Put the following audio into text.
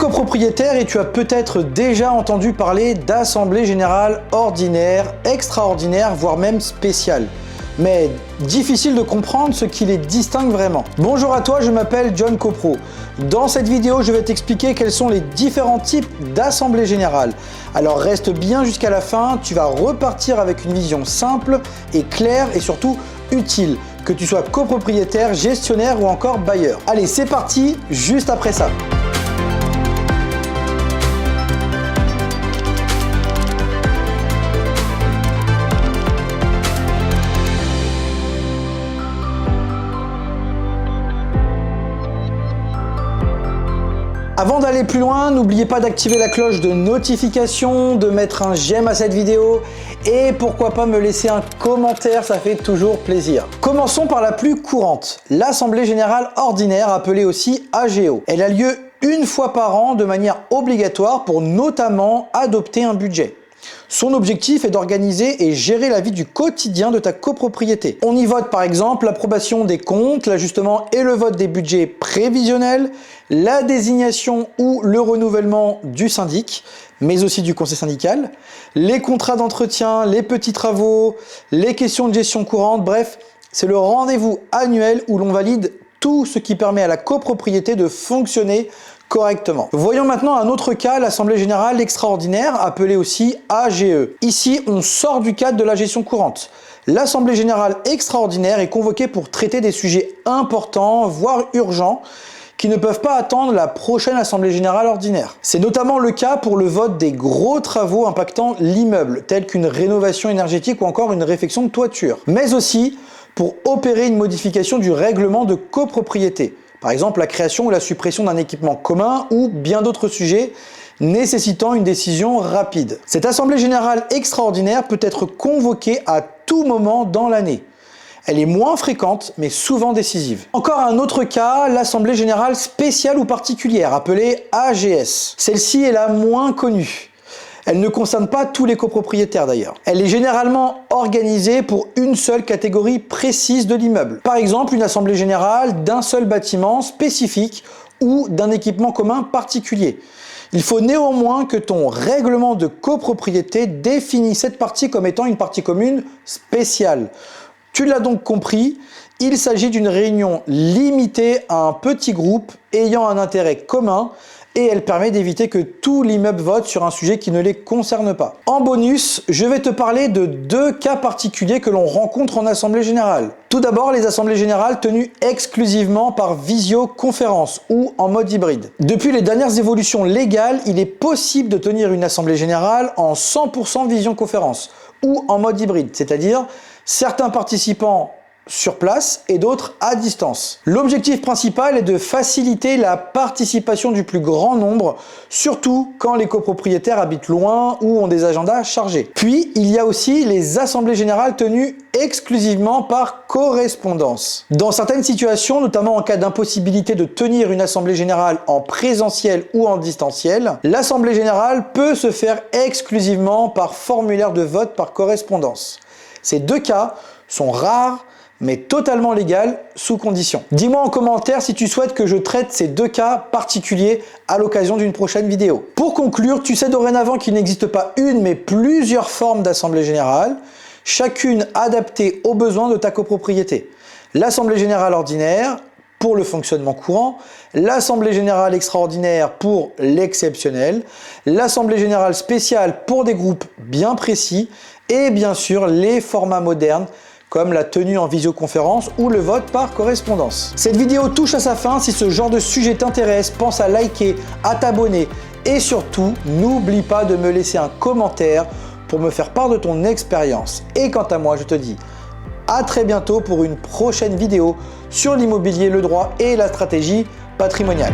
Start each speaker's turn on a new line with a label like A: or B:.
A: Copropriétaire et tu as peut-être déjà entendu parler d'assemblée générale ordinaire, extraordinaire, voire même spéciale. Mais difficile de comprendre ce qui les distingue vraiment. Bonjour à toi, je m'appelle John Copro. Dans cette vidéo, je vais t'expliquer quels sont les différents types d'assemblée générale. Alors reste bien jusqu'à la fin, tu vas repartir avec une vision simple et claire et surtout utile, que tu sois copropriétaire, gestionnaire ou encore bailleur. Allez, c'est parti, juste après ça. Avant d'aller plus loin, n'oubliez pas d'activer la cloche de notification, de mettre un j'aime à cette vidéo et pourquoi pas me laisser un commentaire, ça fait toujours plaisir. Commençons par la plus courante, l'Assemblée Générale Ordinaire, appelée aussi AGO. Elle a lieu une fois par an de manière obligatoire pour notamment adopter un budget. Son objectif est d'organiser et gérer la vie du quotidien de ta copropriété. On y vote par exemple l'approbation des comptes, l'ajustement et le vote des budgets prévisionnels, la désignation ou le renouvellement du syndic, mais aussi du conseil syndical, les contrats d'entretien, les petits travaux, les questions de gestion courante, bref, c'est le rendez-vous annuel où l'on valide tout ce qui permet à la copropriété de fonctionner correctement. Voyons maintenant un autre cas, l'Assemblée Générale Extraordinaire, appelée aussi AGE. Ici, on sort du cadre de la gestion courante. L'Assemblée Générale Extraordinaire est convoquée pour traiter des sujets importants, voire urgents, qui ne peuvent pas attendre la prochaine Assemblée Générale Ordinaire. C'est notamment le cas pour le vote des gros travaux impactant l'immeuble, tels qu'une rénovation énergétique ou encore une réfection de toiture, mais aussi pour opérer une modification du règlement de copropriété. Par exemple, la création ou la suppression d'un équipement commun ou bien d'autres sujets nécessitant une décision rapide. Cette Assemblée Générale Extraordinaire peut être convoquée à tout moment dans l'année. Elle est moins fréquente, mais souvent décisive. Encore un autre cas, l'Assemblée Générale Spéciale ou Particulière, appelée AGS. Celle-ci est la moins connue. Elle ne concerne pas tous les copropriétaires d'ailleurs. Elle est généralement organisée pour une seule catégorie précise de l'immeuble. Par exemple, une assemblée générale d'un seul bâtiment spécifique ou d'un équipement commun particulier. Il faut néanmoins que ton règlement de copropriété définisse cette partie comme étant une partie commune spéciale. Tu l'as donc compris, il s'agit d'une réunion limitée à un petit groupe ayant un intérêt commun et elle permet d'éviter que tout l'immeuble vote sur un sujet qui ne les concerne pas. En bonus, je vais te parler de deux cas particuliers que l'on rencontre en assemblée générale. Tout d'abord, les assemblées générales tenues exclusivement par visioconférence ou en mode hybride. Depuis les dernières évolutions légales, il est possible de tenir une assemblée générale en 100% visioconférence ou en mode hybride, c'est-à-dire certains participants sur place et d'autres à distance. L'objectif principal est de faciliter la participation du plus grand nombre, surtout quand les copropriétaires habitent loin ou ont des agendas chargés. Puis, il y a aussi les assemblées générales tenues exclusivement par correspondance. Dans certaines situations, notamment en cas d'impossibilité de tenir une assemblée générale en présentiel ou en distanciel, l'assemblée générale peut se faire exclusivement par formulaire de vote par correspondance. Ces deux cas sont rares, mais totalement légal sous condition. Dis-moi en commentaire si tu souhaites que je traite ces deux cas particuliers à l'occasion d'une prochaine vidéo. Pour conclure, tu sais dorénavant qu'il n'existe pas une mais plusieurs formes d'assemblée générale, chacune adaptée aux besoins de ta copropriété. L'assemblée générale ordinaire pour le fonctionnement courant, l'assemblée générale extraordinaire pour l'exceptionnel, l'assemblée générale spéciale pour des groupes bien précis et bien sûr les formats modernes comme la tenue en visioconférence ou le vote par correspondance. Cette vidéo touche à sa fin. Si ce genre de sujet t'intéresse, pense à liker, à t'abonner et surtout, n'oublie pas de me laisser un commentaire pour me faire part de ton expérience. Et quant à moi, je te dis à très bientôt pour une prochaine vidéo sur l'immobilier, le droit et la stratégie patrimoniale.